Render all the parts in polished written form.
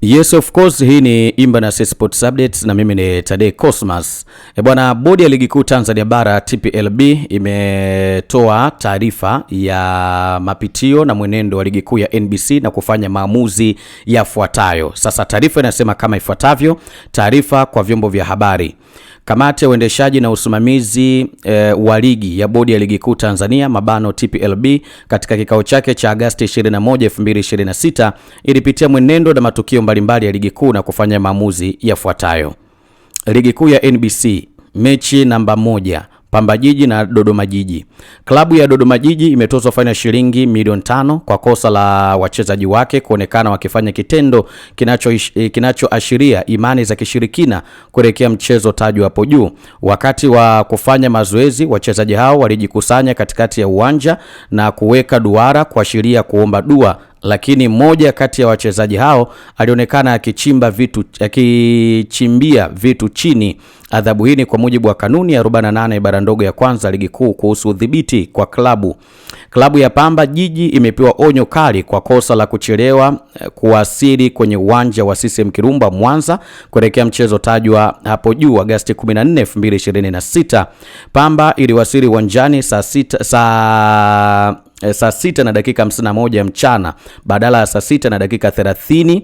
Yes, of course, hii ni Imba na Sports Updates na mimi ni Tade Cosmas. Bwana, bodi ya ligi kuu Tanzania bara TPLB imetoa taarifa ya mapitio na mwenendo wa ligi kuu ya NBC na kufanya maamuzi yafuatayo. Sasa taarifa inasema kama ifuatavyo. Taarifa kwa vyombo vya habari. Kamati ya uendeshaji na usimamizi wa ligi ya bodi ya ligi kuu Tanzania mabano TPLB katika kikao chake cha Agosti 21, 2026 ilipitia mwenendo na matukio mbalimbali ya ligi kuu na kufanya maamuzi yafuatayo. Ligi kuu ya NBC, mechi namba 1, Pamba Jiji na Dodoma Jiji. Klabu ya Dodoma Jiji imetozwa faini ya shilingi milioni 5 kwa kosa la wachezaji wake kuonekana wakifanya kitendo kinachoashiria imani za kishirikina kuelekea mchezo tajwa hapo juu. Wakati wa kufanya mazoezi, wachezaji hao walijikusanya katikati ya uwanja na kuweka duara kuashiria kuomba dua, lakini mmoja kati ya wachezaji hao alionekana akichimbia vitu chini. Adhabu hii ni kwa mujibu wa kanuni ya 48 ibara ndogo ya kwanza ligi kuu kuhusu udhibiti kwa klabu. Klabu ya Pamba Jiji imepewa onyo kali kwa kosa la kuchelewa kuwasili kwenye uwanja wa CCM Kirumba Mwanza kuelekea mchezo tajwa hapo juu Agosti 14, 2026. Pamba iliwasili uwanjani saa 6 na dakika 51 mchana badala ya saa 6 na dakika 30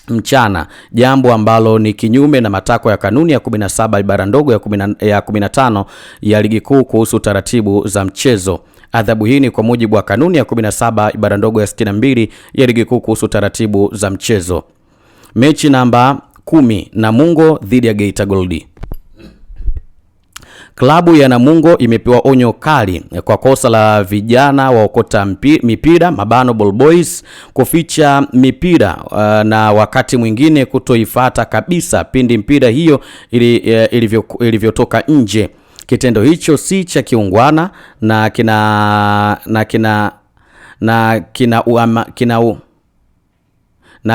mchana, jambo ambalo ni kinyume na matakwa ya kanuni ya 17 ibara ndogo ya 15 ya ligi kuu kuhusu taratibu za mchezo. Adhabu hii ni kwa mujibu wa kanuni ya 17 ibara ndogo ya 62 ya ligi kuu kuhusu taratibu za mchezo. Mechi namba 10, Namungo dhidi ya Geita Gold. Klabu ya Namungo imepewa onyo kali kwa kosa la vijana waokota mipira mabano ball boys kuficha mipira na wakati mwingine kutoifuata kabisa pindi mpira hiyo ilivyotoka nje. Kitendo hicho si cha kiungwana na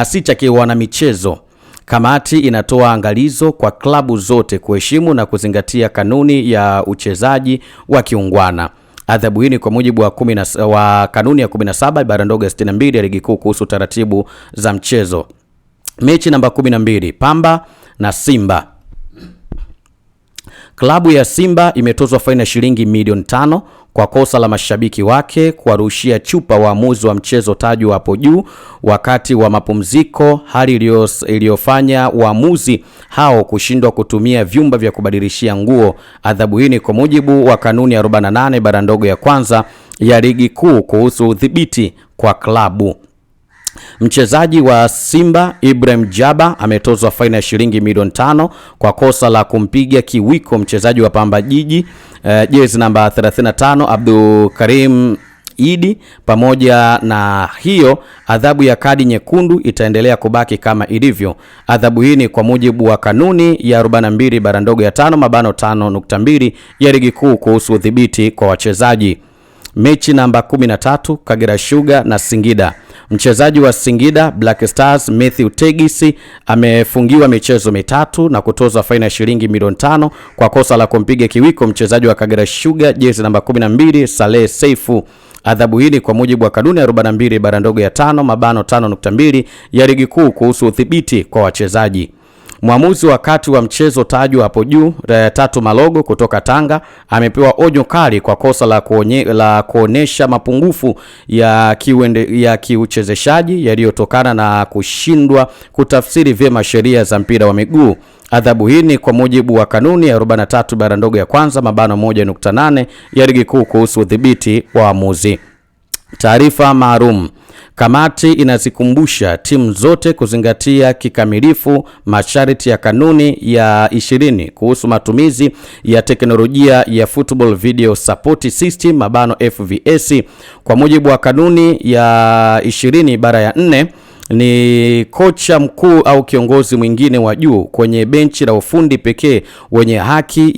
si cha kiwana michezo. Kamati inatoa angalizo kwa klabu zote kuheshimu na kuzingatia kanuni ya uchezaji wa kiungwana. Adhabu hii ni kwa mujibu wa kanuni ya 17 ibara ndogo ya 62 ya ligi kuu kuhusu taratibu za mchezo. Mechi namba 12, Pamba na Simba. Klabu ya Simba imetozwa faini ya shilingi milioni 5 kwa kosa la mashabiki wake kuwarushia chupa waamuzi wa mchezo tajwa hapo juu wakati wa mapumziko, hali iliyofanya waamuzi hao kushindwa kutumia vyumba vya kubadilishia nguo. Adhabu hii ni kwa mujibu wa kanuni ya 48 ibara ndogo ya kwanza ya ligi kuu kuhusu udhibiti kwa klabu. Mchezaji wa Simba Ibrahim Jaba ametozwa faini ya shilingi milioni 5 kwa kosa la kumpiga kiwiko mchezaji wa Pamba Jiji jezi namba 35 Abdul Karim Idi. Pamoja na hiyo, adhabu ya kadi nyekundu itaendelea kubaki kama ilivyo. Adhabu hii ni kwa mujibu wa kanuni ya 42 ibara ndogo ya 5 mabano 5.2 ya ligi kuu kuhusu udhibiti kwa wachezaji. Mechi namba 13, Kagera Sugar na Singida. Mchezaji wa Singida Black Stars Matthew Tegisi amefungiwa michezo mitatu na kutozwa faini ya shilingi milioni 5 kwa kosa la kumpiga kiwiko mchezaji wa Kagera Sugar jezi namba 12 Saleh Seifu. Adhabu hii ni kwa mujibu wa kanuni ya 42 ibara ndogo ya 5 mabano 5.2 ya ligi kuu kuhusu udhibiti kwa wachezaji. Mwamuzi wakati wa mchezo tajwa hapo juu Tatu Malogo kutoka Tanga amepewa onyo kali kwa kosa la kuonesha mapungufu ya kiuchezeshaji yaliyotokana na kushindwa kutafsiri vyema sheria za mpira wa miguu. Adhabu hii ni kwa mujibu wa kanuni ya 43 bara ndogo ya kwanza mabano 1.8 ya ligi kuu kuhusu udhibiti wa waamuzi. Taarifa maalum. Kamati inazikumbusha timu zote kuzingatia kikamilifu masharti ya kanuni ya 20 kuhusu matumizi ya teknolojia ya Football Video Support System mabano FVS. Kwa mujibu wa kanuni ya 20 ibara ya 4, ni kocha mkuu au kiongozi mwingine wa juu kwenye benchi la ufundi pekee wenye haki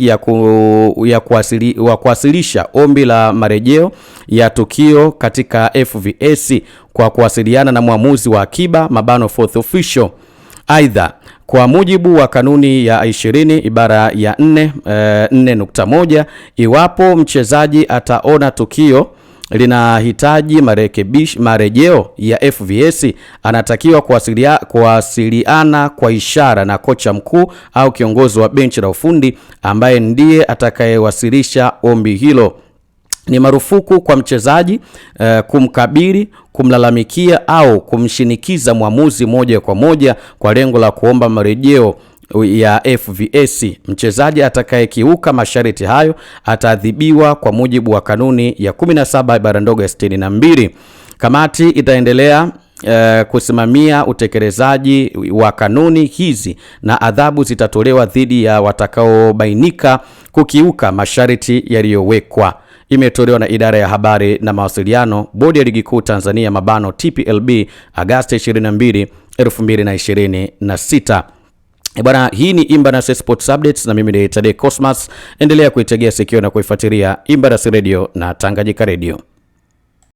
ya kuwasilisha ombi la marejeo ya tukio katika FVS kwa kuwasiliana na mwamuzi wa akiba mabano fourth official. Aidha, kwa mujibu wa kanuni ya 20 ibara ya 4.1, iwapo mchezaji ataona tukio linahitaji marejeo ya FVS, anatakiwa kuwasiliana kwa ishara na kocha mkuu au kiongozi wa benchi la ufundi ambaye ndiye atakayewasilisha ombi hilo. Ni marufuku kwa mchezaji kumkabili, kumlalamikia au kumshinikiza mwamuzi moja kwa moja kwa lengo la kuomba marejeo ya FVS. Mchezaji atakayekiuka masharti hayo ataadhibiwa kwa mujibu wa kanuni ya 17 ibara ndogo ya 62. Kamati itaendelea kusimamia utekelezaji wa kanuni hizi na adhabu zitatolewa dhidi ya watakaobainika kukiuka masharti yaliyowekwa. Imetolewa na Idara ya Habari na Mawasiliano, Bodi ya Ligi Kuu Tanzania (TPLB), Agosti 22, 2026. Bwana, hii ni Imbanas Sports Updates na mimi ni Tade Cosmas. Endelea kuitegea sikio na kuifuatilia Imbanas Radio na Tanganyika Radio.